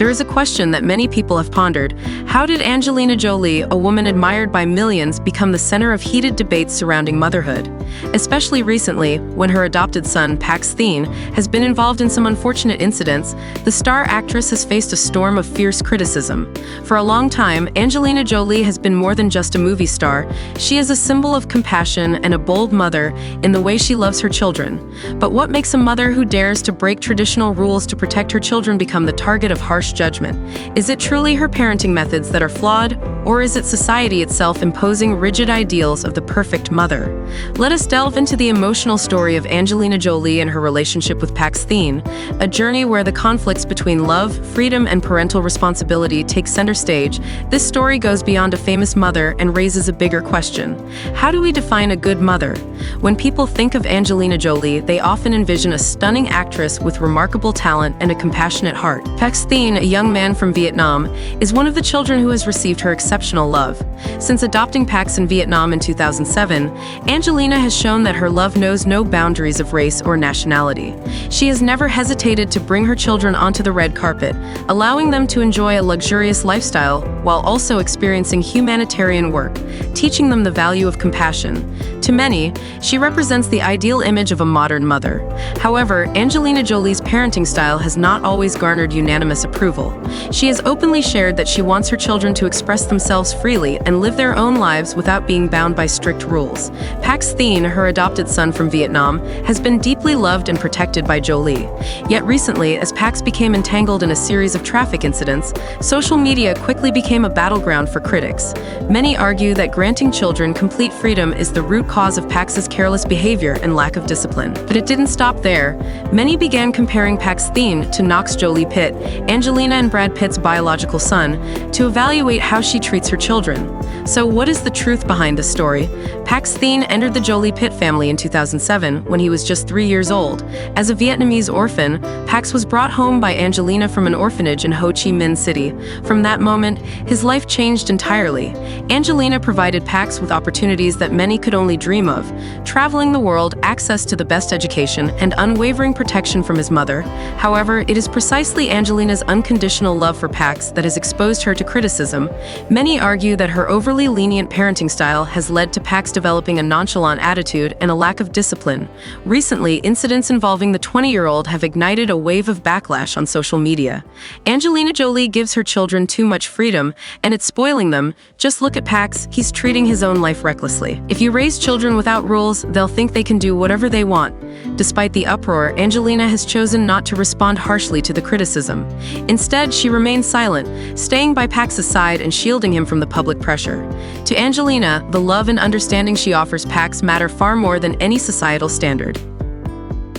There is a question that many people have pondered. How did Angelina Jolie, a woman admired by millions, become the center of heated debates surrounding motherhood? Especially recently, when her adopted son, Pax Thien, has been involved in some unfortunate incidents, the star actress has faced a storm of fierce criticism. For a long time, Angelina Jolie has been more than just a movie star. She is a symbol of compassion and a bold mother in the way she loves her children. But what makes a mother who dares to break traditional rules to protect her children become the target of harsh judgment? Is it truly her parenting methods that are flawed, or is it society itself imposing rigid ideals of the perfect mother? Let us delve into the emotional story of Angelina Jolie and her relationship with Pax Thien, a journey where the conflicts between love, freedom, and parental responsibility take center stage. This story goes beyond a famous mother and raises a bigger question. How do we define a good mother? When people think of Angelina Jolie, they often envision a stunning actress with remarkable talent and a compassionate heart. Pax Thien, a young man from Vietnam, is one of the children who has received her exceptional love. Since adopting Pax in Vietnam in 2007, Angelina has shown that her love knows no boundaries of race or nationality. She has never hesitated to bring her children onto the red carpet, allowing them to enjoy a luxurious lifestyle while also experiencing humanitarian work, teaching them the value of compassion. To many, she represents the ideal image of a modern mother. However, Angelina Jolie's parenting style has not always garnered unanimous approval. She has openly shared that she wants her children to express themselves freely and live their own lives without being bound by strict rules. Pax Thien, her adopted son from Vietnam, has been deeply loved and protected by Jolie. Yet recently, as Pax became entangled in a series of traffic incidents, social media quickly became a battleground for critics. Many argue that granting children complete freedom is the root cause of Pax's careless behavior and lack of discipline. But it didn't stop there. Many began comparing Pax Thien to Knox Jolie-Pitt, Angelina and Brad Pitt's biological son, to evaluate how she treats her children. So what is the truth behind this story? Pax Thien entered the Jolie-Pitt family in 2007 when he was just 3 years old. As a Vietnamese orphan, Pax was brought home by Angelina from an orphanage in Ho Chi Minh City. From that moment, his life changed entirely. Angelina provided Pax with opportunities that many could only dream of: traveling the world, access to the best education, and unwavering protection from his mother. However, it is precisely Angelina's unconditional love for Pax that has exposed her to criticism. Many argue that her overly lenient parenting style has led to Pax developing a nonchalant attitude and a lack of discipline. Recently, incidents involving the 20-year-old have ignited a wave of backlash on social media. Angelina Jolie gives her children too much freedom, and it's spoiling them. Just look at Pax, he's treating his own life recklessly. If you raise children without rules, they'll think they can do whatever they want. Despite the uproar, Angelina has chosen not to respond harshly to the criticism. Instead, she remains silent, staying by Pax's side and shielding him from the public pressure. To Angelina, the love and understanding she offers Pax matter far more than any societal standard.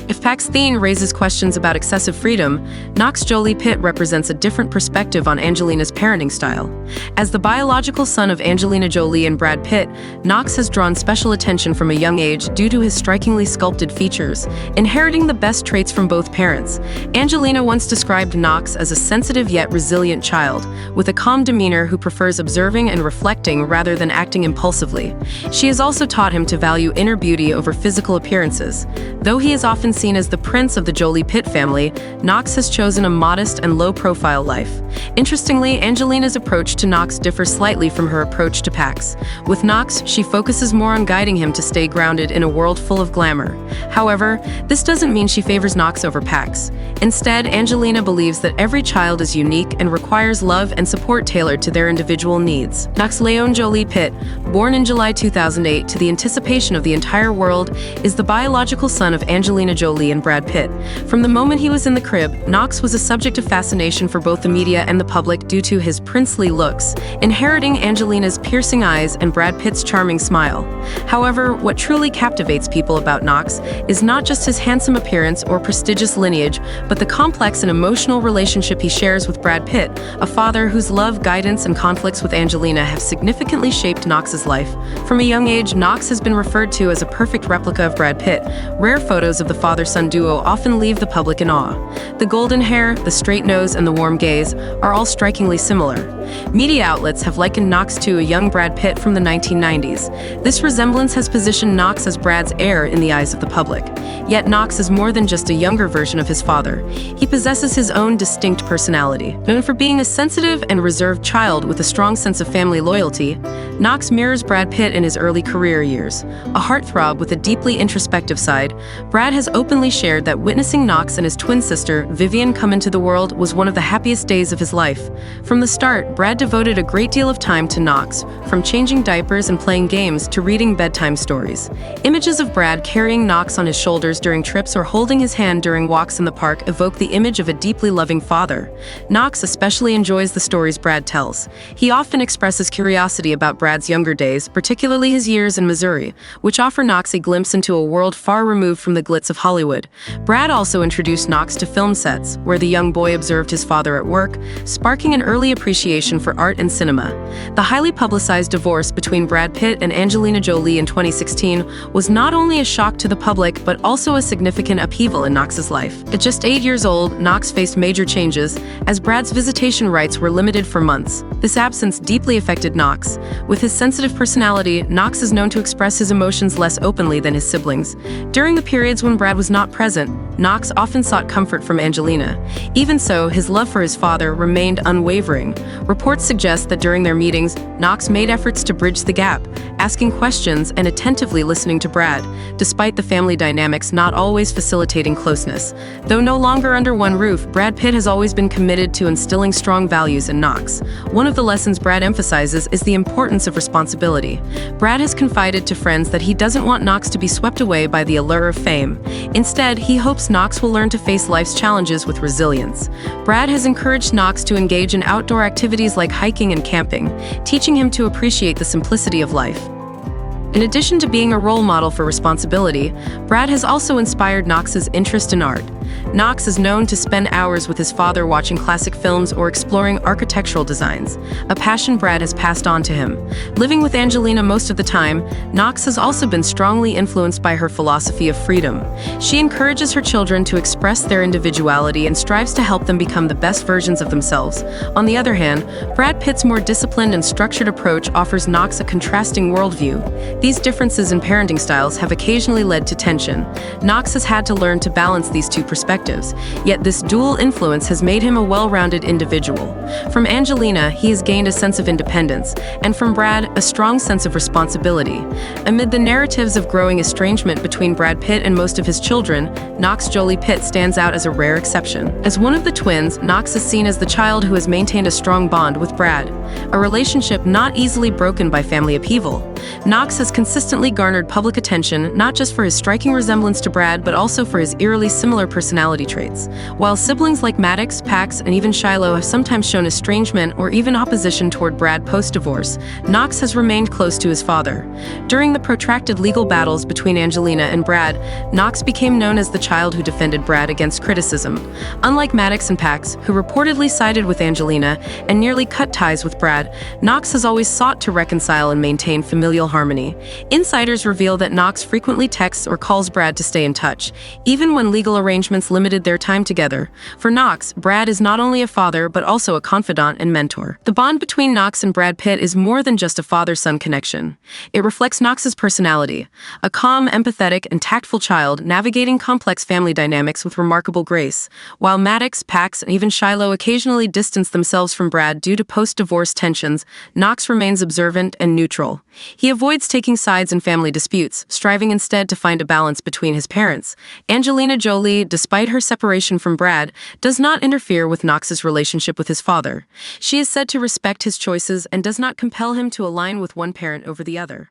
If Pax Thien raises questions about excessive freedom, Knox Jolie-Pitt represents a different perspective on Angelina's parenting style. As the biological son of Angelina Jolie and Brad Pitt, Knox has drawn special attention from a young age due to his strikingly sculpted features, inheriting the best traits from both parents. Angelina once described Knox as a sensitive yet resilient child, with a calm demeanor who prefers observing and reflecting rather than acting impulsively. She has also taught him to value inner beauty over physical appearances. Though he is often seen as the prince of the Jolie-Pitt family, Knox has chosen a modest and low-profile life. Interestingly, Angelina's approach to Knox differs slightly from her approach to Pax. With Knox, she focuses more on guiding him to stay grounded in a world full of glamour. However, this doesn't mean she favors Knox over Pax. Instead, Angelina believes that every child is unique and requires love and support tailored to their individual needs. Knox Leon Jolie-Pitt, born in July 2008 to the anticipation of the entire world, is the biological son of Angelina Jolie and Brad Pitt. From the moment he was in the crib, Knox was a subject of fascination for both the media and the public due to his princely looks, inheriting Angelina's piercing eyes and Brad Pitt's charming smile. However, what truly captivates people about Knox is not just his handsome appearance or prestigious lineage, but the complex and emotional relationship he shares with Brad Pitt, a father whose love, guidance, and conflicts with Angelina have significantly shaped Knox's life. From a young age, Knox has been referred to as a perfect replica of Brad Pitt. Rare photos of the father father-son duo often leave the public in awe. The golden hair, the straight nose, and the warm gaze are all strikingly similar. Media outlets have likened Knox to a young Brad Pitt from the 1990s. This resemblance has positioned Knox as Brad's heir in the eyes of the public. Yet Knox is more than just a younger version of his father. He possesses his own distinct personality. Known for being a sensitive and reserved child with a strong sense of family loyalty, Knox mirrors Brad Pitt in his early career years. A heartthrob with a deeply introspective side, Brad has openly shared that witnessing Knox and his twin sister, Vivian, come into the world was one of the happiest days of his life. From the start, Brad devoted a great deal of time to Knox, from changing diapers and playing games to reading bedtime stories. Images of Brad carrying Knox on his shoulders during trips or holding his hand during walks in the park evoke the image of a deeply loving father. Knox especially enjoys the stories Brad tells. He often expresses curiosity about Brad's younger days, particularly his years in Missouri, which offer Knox a glimpse into a world far removed from the glitz of Hollywood. Brad also introduced Knox to film sets, where the young boy observed his father at work, sparking an early appreciation for art and cinema. The highly publicized divorce between Brad Pitt and Angelina Jolie in 2016 was not only a shock to the public, but also a significant upheaval in Knox's life. At just 8 years old, Knox faced major changes, as Brad's visitation rights were limited for months. This absence deeply affected Knox. With his sensitive personality, Knox is known to express his emotions less openly than his siblings. During the periods when Brad was not present, Knox often sought comfort from Angelina. Even so, his love for his father remained unwavering. Reports suggest that during their meetings, Knox made efforts to bridge the gap, asking questions and attentively listening to Brad, despite the family dynamics not always facilitating closeness. Though no longer under one roof, Brad Pitt has always been committed to instilling strong values in Knox. One of the lessons Brad emphasizes is the importance of responsibility. Brad has confided to friends that he doesn't want Knox to be swept away by the allure of fame. Instead, he hopes Knox will learn to face life's challenges with resilience. Brad has encouraged Knox to engage in outdoor activities like hiking and camping, teaching him to appreciate the simplicity of life. In addition to being a role model for responsibility, Brad has also inspired Knox's interest in art. Knox is known to spend hours with his father watching classic films or exploring architectural designs, a passion Brad has passed on to him. Living with Angelina most of the time, Knox has also been strongly influenced by her philosophy of freedom. She encourages her children to express their individuality and strives to help them become the best versions of themselves. On the other hand, Brad Pitt's more disciplined and structured approach offers Knox a contrasting worldview. These differences in parenting styles have occasionally led to tension. Knox has had to learn to balance these two perspectives, yet this dual influence has made him a well-rounded individual. From Angelina, he has gained a sense of independence, and from Brad, a strong sense of responsibility. Amid the narratives of growing estrangement between Brad Pitt and most of his children, Knox Jolie-Pitt stands out as a rare exception. As one of the twins, Knox is seen as the child who has maintained a strong bond with Brad, a relationship not easily broken by family upheaval. Knox has consistently garnered public attention not just for his striking resemblance to Brad, but also for his eerily similar personality traits. While siblings like Maddox, Pax, and even Shiloh have sometimes shown estrangement or even opposition toward Brad post-divorce, Knox has remained close to his father. During the protracted legal battles between Angelina and Brad, Knox became known as the child who defended Brad against criticism. Unlike Maddox and Pax, who reportedly sided with Angelina and nearly cut ties with Brad, Knox has always sought to reconcile and maintain familial harmony. Insiders reveal that Knox frequently texts or calls Brad to stay in touch, even when legal arrangements limited their time together. For Knox, Brad is not only a father, but also a confidant and mentor. The bond between Knox and Brad Pitt is more than just a father-son connection. It reflects Knox's personality, a calm, empathetic, and tactful child navigating complex family dynamics with remarkable grace. While Maddox, Pax, and even Shiloh occasionally distance themselves from Brad due to post-divorce tensions, Knox remains observant and neutral. He avoids taking sides in family disputes, striving instead to find a balance between his parents. Angelina Jolie, despite her separation from Brad, does not interfere with Knox's relationship with his father. She is said to respect his choices and does not compel him to align with one parent over the other.